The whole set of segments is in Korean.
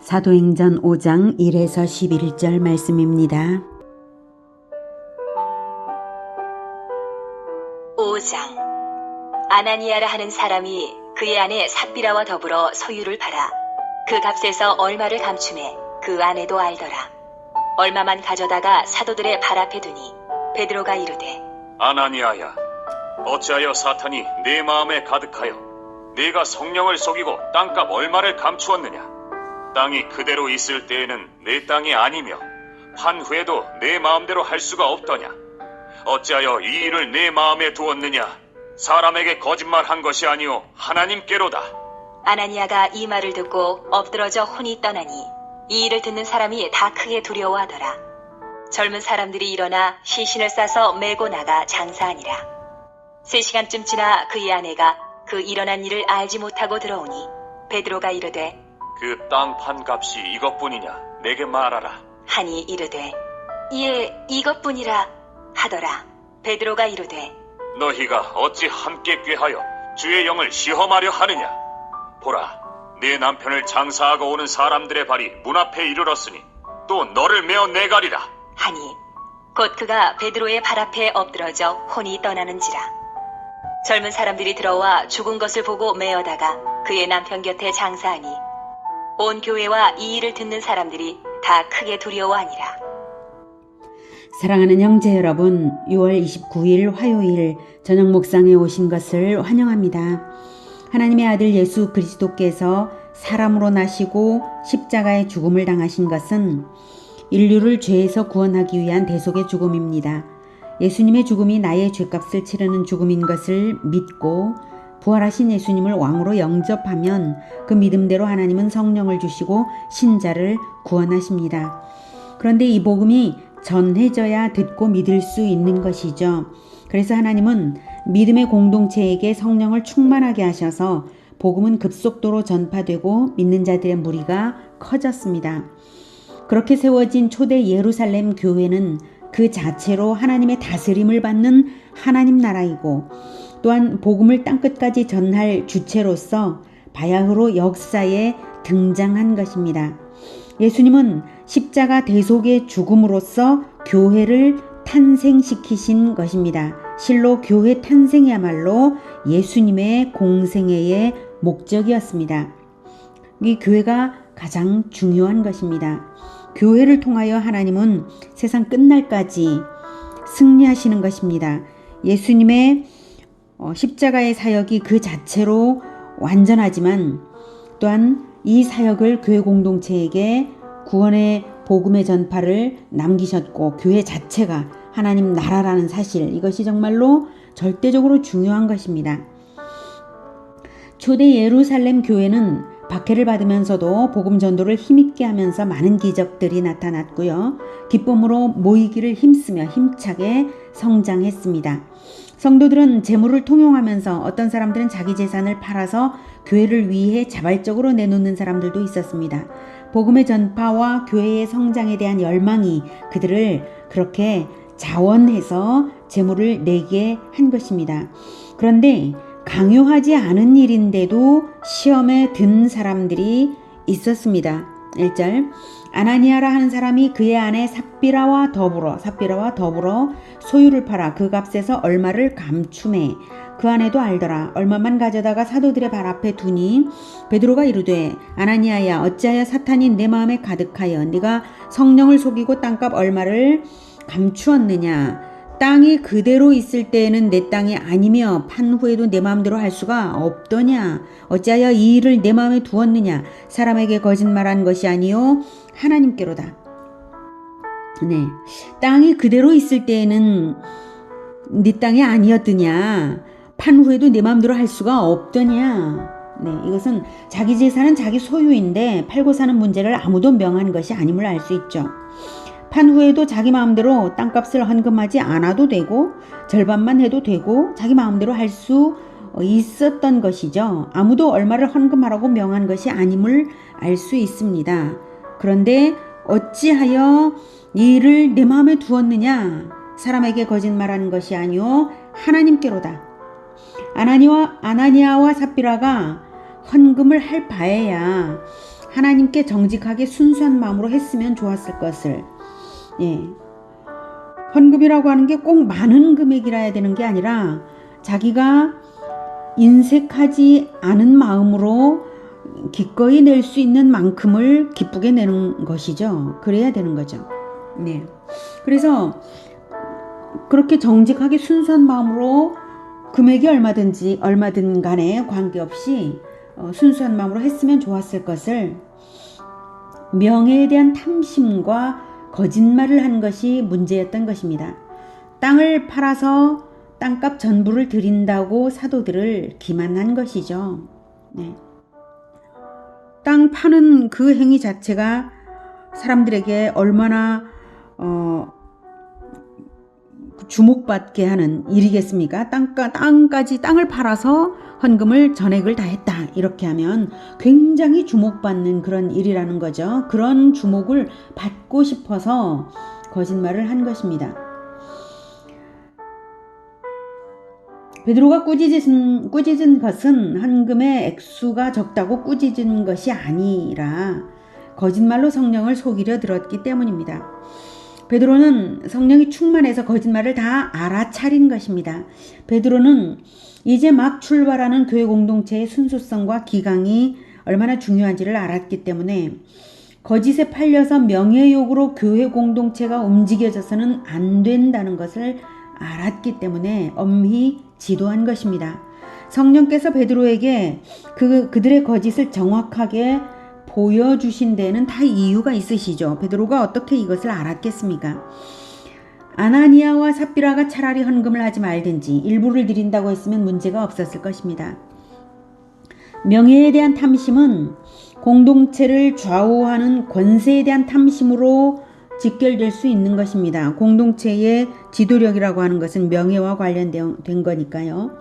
사도행전 5장 1에서 11절 말씀입니다. 5장. 아나니아라 하는 사람이 그의 아내 삽비라와 더불어 소유를 팔아 그 값에서 얼마를 감춤해 그 아내도 알더라. 얼마만 가져다가 사도들의 발 앞에 두니 베드로가 이르되, 아나니아야, 어찌하여 사탄이 네 마음에 가득하여 네가 성령을 속이고 땅값 얼마를 감추었느냐? 땅이 그대로 있을 때에는 내 땅이 아니며 판 후에도 내 마음대로 할 수가 없더냐? 어찌하여 이 일을 내 마음에 두었느냐? 사람에게 거짓말한 것이 아니오 하나님께로다. 아나니아가 이 말을 듣고 엎드러져 혼이 떠나니 이 일을 듣는 사람이 다 크게 두려워하더라. 젊은 사람들이 일어나 시신을 싸서 메고 나가 장사하니라. 3시간쯤 지나 그의 아내가 그 일어난 일을 알지 못하고 들어오니 베드로가 이르되, 그 땅 판 값이 이것뿐이냐? 내게 말하라. 하니 이르되, 예, 이것뿐이라 하더라. 베드로가 이르되, 너희가 어찌 함께 꾀하여 주의 영을 시험하려 하느냐? 보라, 네 남편을 장사하고 오는 사람들의 발이 문 앞에 이르렀으니 또 너를 메어 내가리라. 하니 곧 그가 베드로의 발 앞에 엎드러져 혼이 떠나는지라. 젊은 사람들이 들어와 죽은 것을 보고 메어다가 그의 남편 곁에 장사하니 온 교회와 이 일을 듣는 사람들이 다 크게 두려워하니라. 사랑하는 형제 여러분, 6월 29일 화요일 저녁 목상에 오신 것을 환영합니다. 하나님의 아들 예수 그리스도께서 사람으로 나시고 십자가의 죽음을 당하신 것은 인류를 죄에서 구원하기 위한 대속의 죽음입니다. 예수님의 죽음이 나의 죄값을 치르는 죽음인 것을 믿고 부활하신 예수님을 왕으로 영접하면 그 믿음대로 하나님은 성령을 주시고 신자를 구원하십니다. 그런데 이 복음이 전해져야 듣고 믿을 수 있는 것이죠. 그래서 하나님은 믿음의 공동체에게 성령을 충만하게 하셔서 복음은 급속도로 전파되고 믿는 자들의 무리가 커졌습니다. 그렇게 세워진 초대 예루살렘 교회는 그 자체로 하나님의 다스림을 받는 하나님 나라이고 또한 복음을 땅끝까지 전할 주체로서 바야흐로 역사에 등장한 것입니다. 예수님은 십자가 대속의 죽음으로써 교회를 탄생시키신 것입니다. 실로 교회 탄생이야말로 예수님의 공생애의 목적이었습니다. 이 교회가 가장 중요한 것입니다. 교회를 통하여 하나님은 세상 끝날까지 승리하시는 것입니다. 예수님의 십자가의 사역이 그 자체로 완전하지만 또한 이 사역을 교회 공동체에게 구원의 복음의 전파를 남기셨고 교회 자체가 하나님 나라라는 사실, 이것이 정말로 절대적으로 중요한 것입니다. 초대 예루살렘 교회는 박해를 받으면서도 복음 전도를 힘있게 하면서 많은 기적들이 나타났고요. 기쁨으로 모이기를 힘쓰며 힘차게 성장했습니다. 성도들은 재물을 통용하면서 어떤 사람들은 자기 재산을 팔아서 교회를 위해 자발적으로 내놓는 사람들도 있었습니다. 복음의 전파와 교회의 성장에 대한 열망이 그들을 그렇게 자원해서 재물을 내게 한 것입니다. 그런데 강요하지 않은 일인데도 시험에 든 사람들이 있었습니다. 1절, 아나니아라 하는 사람이 그의 아내 삽비라와 더불어 소유를 팔아 그 값에서 얼마를 감춤해 그 아내도 알더라. 얼마만 가져다가 사도들의 발 앞에 두니 베드로가 이르되, 아나니아야, 어찌하여 사탄이 내 마음에 가득하여 네가 성령을 속이고 땅값 얼마를 감추었느냐? 땅이 그대로 있을 때에는 내 땅이 아니며 판 후에도 내 마음대로 할 수가 없더냐? 어찌하여 이 일을 내 마음에 두었느냐? 사람에게 거짓말한 것이 아니요 하나님께로다. 네, 땅이 그대로 있을 때에는 네 땅이 아니었더냐? 판 후에도 내 마음대로 할 수가 없더냐? 네, 이것은 자기 재산은 자기 소유인데 팔고 사는 문제를 아무도 명한 것이 아님을 알 수 있죠. 판 후에도 자기 마음대로 땅값을 헌금하지 않아도 되고 절반만 해도 되고 자기 마음대로 할 수 있었던 것이죠. 아무도 얼마를 헌금하라고 명한 것이 아님을 알 수 있습니다. 그런데 어찌하여 이 일을 내 마음에 두었느냐? 사람에게 거짓말하는 것이 아니요 하나님께로다. 아나니아와 삽비라가 헌금을 할 바에야 하나님께 정직하게 순수한 마음으로 했으면 좋았을 것을. 예. 헌금이라고 하는 게 꼭 많은 금액이라야 되는 게 아니라 자기가 인색하지 않은 마음으로 기꺼이 낼 수 있는 만큼을 기쁘게 내는 것이죠. 그래야 되는 거죠. 네. 그래서 그렇게 정직하게 순수한 마음으로 금액이 얼마든 간에 관계없이 순수한 마음으로 했으면 좋았을 것을 명예에 대한 탐심과 거짓말을 한 것이 문제였던 것입니다. 땅을 팔아서 땅값 전부를 드린다고 사도들을 기만한 것이죠. 네. 땅 파는 그 행위 자체가 사람들에게 얼마나 주목받게 하는 일이겠습니까? 땅을 팔아서 헌금을 전액을 다 했다. 이렇게 하면 굉장히 주목받는 그런 일이라는 거죠. 그런 주목을 받고 싶어서 거짓말을 한 것입니다. 베드로가 꾸짖은 것은 헌금의 액수가 적다고 꾸짖은 것이 아니라 거짓말로 성령을 속이려 들었기 때문입니다. 베드로는 성령이 충만해서 거짓말을 다 알아차린 것입니다. 베드로는 이제 막 출발하는 교회 공동체의 순수성과 기강이 얼마나 중요한지를 알았기 때문에 거짓에 팔려서 명예욕으로 교회 공동체가 움직여져서는 안 된다는 것을 알았기 때문에 엄히 지도한 것입니다. 성령께서 베드로에게 그들의 거짓을 정확하게 보여주신 데에는 다 이유가 있으시죠. 베드로가 어떻게 이것을 알았겠습니까? 아나니아와 삽비라가 차라리 헌금을 하지 말든지 일부를 드린다고 했으면 문제가 없었을 것입니다. 명예에 대한 탐심은 공동체를 좌우하는 권세에 대한 탐심으로 직결될 수 있는 것입니다. 공동체의 지도력이라고 하는 것은 명예와 관련된 거니까요.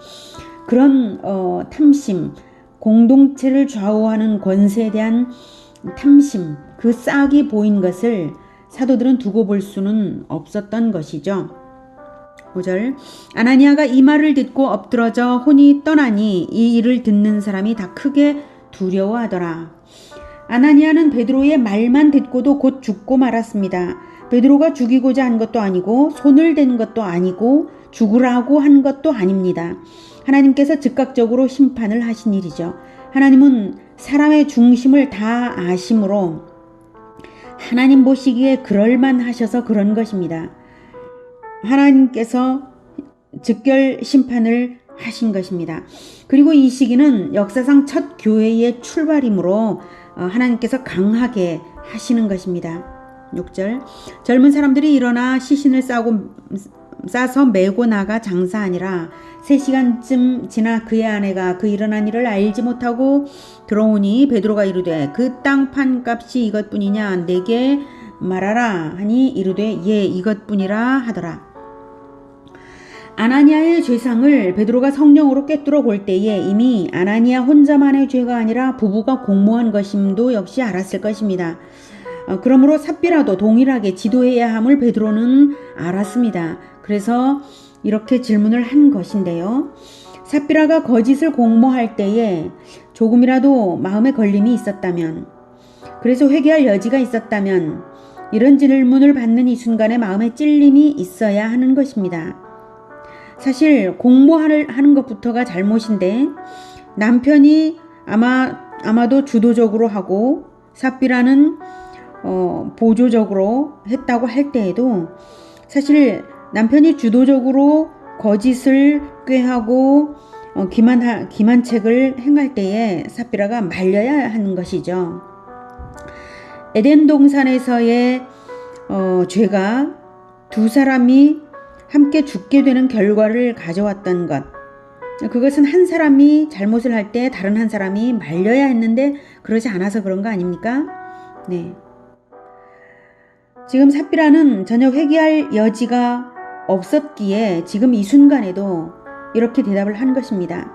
그런 탐심, 공동체를 좌우하는 권세에 대한 탐심, 그 싹이 보인 것을 사도들은 두고 볼 수는 없었던 것이죠. 5절 아나니아가 이 말을 듣고 엎드러져 혼이 떠나니 이 일을 듣는 사람이 다 크게 두려워하더라. 아나니아는 베드로의 말만 듣고도 곧 죽고 말았습니다. 베드로가 죽이고자 한 것도 아니고 손을 댄 것도 아니고 죽으라고 한 것도 아닙니다. 하나님께서 즉각적으로 심판을 하신 일이죠. 하나님은 사람의 중심을 다 아심으로 하나님 보시기에 그럴만 하셔서 그런 것입니다. 하나님께서 즉결 심판을 하신 것입니다. 그리고 이 시기는 역사상 첫 교회의 출발이므로 하나님께서 강하게 하시는 것입니다. 6절 젊은 사람들이 일어나 시신을 싸서 메고 나가 장사하니라. 3시간쯤 지나 그의 아내가 그 일어난 일을 알지 못하고 들어오니 베드로가 이르되 그 땅 판 값이 이것뿐이냐 내게 말하라 하니 이르되 예 이것뿐이라 하더라. 아나니아의 죄상을 베드로가 성령으로 꿰뚫어 볼 때에 이미 아나니아 혼자만의 죄가 아니라 부부가 공모한 것임도 역시 알았을 것입니다. 그러므로 삽비라도 동일하게 지도해야 함을 베드로는 알았습니다. 그래서 이렇게 질문을 한 것인데요. 삽비라가 거짓을 공모할 때에 조금이라도 마음에 걸림이 있었다면, 그래서 회개할 여지가 있었다면 이런 질문을 받는 이 순간에 마음에 찔림이 있어야 하는 것입니다. 사실 공모하는 것부터가 잘못인데 남편이 아마도 주도적으로 하고 삽비라는 보조적으로 했다고 할 때에도 사실 남편이 주도적으로 거짓을 꾀하고 기만책을 행할 때에 삽비라가 말려야 하는 것이죠. 에덴 동산에서의 죄가 두 사람이 함께 죽게 되는 결과를 가져왔던 것, 그것은 한 사람이 잘못을 할 때 다른 한 사람이 말려야 했는데 그러지 않아서 그런 거 아닙니까? 네. 지금 삽비라는 전혀 회개할 여지가 없었기에 지금 이 순간에도 이렇게 대답을 한 것입니다.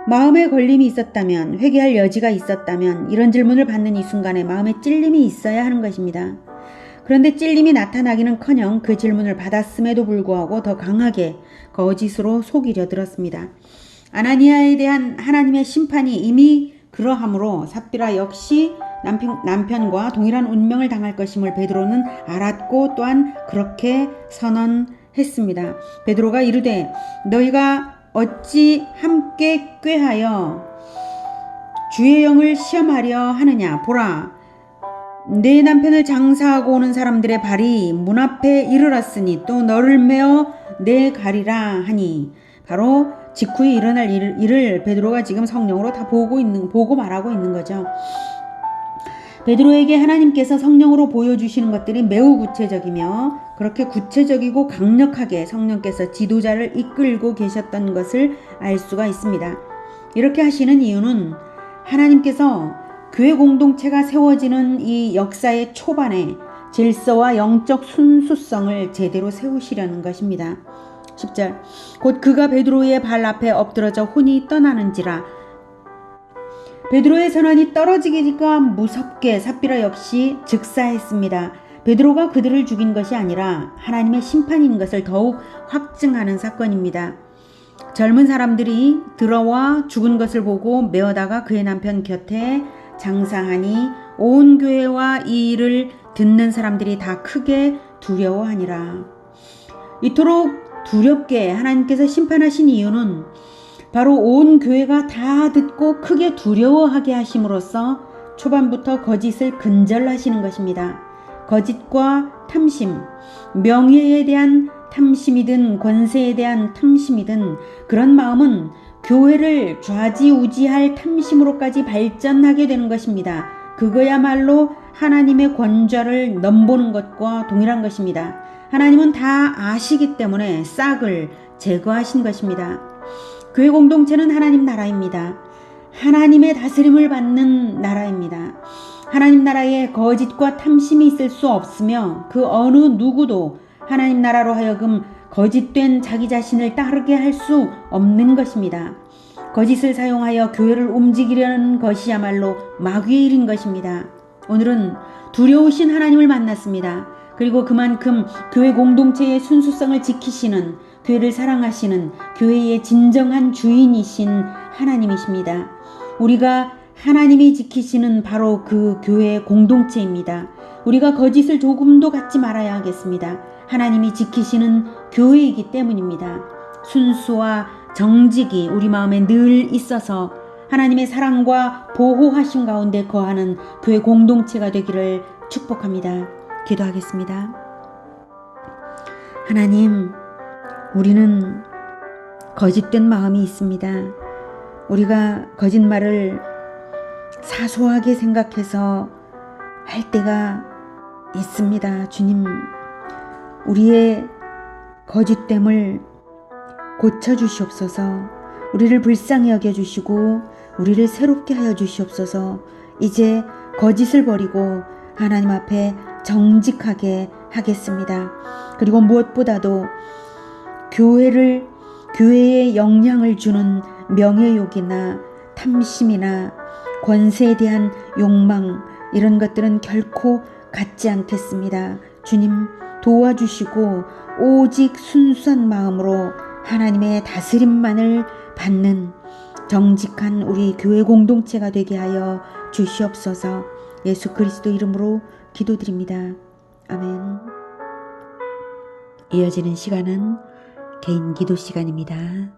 마음에 걸림이 있었다면, 회개할 여지가 있었다면 이런 질문을 받는 이 순간에 마음에 찔림이 있어야 하는 것입니다. 그런데 찔림이 나타나기는커녕 그 질문을 받았음에도 불구하고 더 강하게 거짓으로 속이려 들었습니다. 아나니아에 대한 하나님의 심판이 이미 그러함으로 삽비라 역시 남편과 동일한 운명을 당할 것임을 베드로는 알았고 또한 그렇게 선언했습니다. 베드로가 이르되 너희가 어찌 함께 꾀하여 주의 영을 시험하려 하느냐. 보라, 내 남편을 장사하고 오는 사람들의 발이 문 앞에 이르렀으니 또 너를 메어 내가리라 하니, 바로 직후에 일어날 일을 베드로가 지금 성령으로 다 보고 말하고 있는 거죠. 베드로에게 하나님께서 성령으로 보여주시는 것들이 매우 구체적이며 그렇게 구체적이고 강력하게 성령께서 지도자를 이끌고 계셨던 것을 알 수가 있습니다. 이렇게 하시는 이유는 하나님께서 교회 공동체가 세워지는 이 역사의 초반에 질서와 영적 순수성을 제대로 세우시려는 것입니다. 10절, 곧 그가 베드로의 발 앞에 엎드러져 혼이 떠나는지라. 베드로의 선언이 떨어지기가 무섭게 삽비라 역시 즉사했습니다. 베드로가 그들을 죽인 것이 아니라 하나님의 심판인 것을 더욱 확증하는 사건입니다. 젊은 사람들이 들어와 죽은 것을 보고 메어다가 그의 남편 곁에 장사하니 온 교회와 이 일을 듣는 사람들이 다 크게 두려워하니라. 이토록 두렵게 하나님께서 심판하신 이유는 바로 온 교회가 다 듣고 크게 두려워하게 하심으로써 초반부터 거짓을 근절하시는 것입니다. 거짓과 탐심, 명예에 대한 탐심이든 권세에 대한 탐심이든 그런 마음은 교회를 좌지우지할 탐심으로까지 발전하게 되는 것입니다. 그거야말로 하나님의 권좌를 넘보는 것과 동일한 것입니다. 하나님은 다 아시기 때문에 싹을 제거하신 것입니다. 교회 공동체는 하나님 나라입니다. 하나님의 다스림을 받는 나라입니다. 하나님 나라에 거짓과 탐심이 있을 수 없으며 그 어느 누구도 하나님 나라로 하여금 거짓된 자기 자신을 따르게 할 수 없는 것입니다. 거짓을 사용하여 교회를 움직이려는 것이야말로 마귀의 일인 것입니다. 오늘은 두려우신 하나님을 만났습니다. 그리고 그만큼 교회 공동체의 순수성을 지키시는, 교회를 사랑하시는 교회의 진정한 주인이신 하나님이십니다. 우리가 하나님이 지키시는 바로 그 교회 공동체입니다. 우리가 거짓을 조금도 갖지 말아야 하겠습니다. 하나님이 지키시는 교회이기 때문입니다. 순수와 정직이 우리 마음에 늘 있어서 하나님의 사랑과 보호하심 가운데 거하는 교회 공동체가 되기를 축복합니다. 기도하겠습니다. 하나님, 우리는 거짓된 마음이 있습니다. 우리가 거짓말을 사소하게 생각해서 할 때가 있습니다. 주님, 우리의 거짓됨을 고쳐주시옵소서. 우리를 불쌍히 여겨주시고 우리를 새롭게 하여 주시옵소서. 이제 거짓을 버리고 하나님 앞에 정직하게 하겠습니다. 그리고 무엇보다도 교회에 영향을 주는 명예욕이나 탐심이나 권세에 대한 욕망, 이런 것들은 결코 갖지 않겠습니다. 주님, 도와주시고 오직 순수한 마음으로 하나님의 다스림만을 받는 정직한 우리 교회 공동체가 되게 하여 주시옵소서. 예수 그리스도 이름으로 기도드립니다. 아멘. 이어지는 시간은 개인 기도 시간입니다.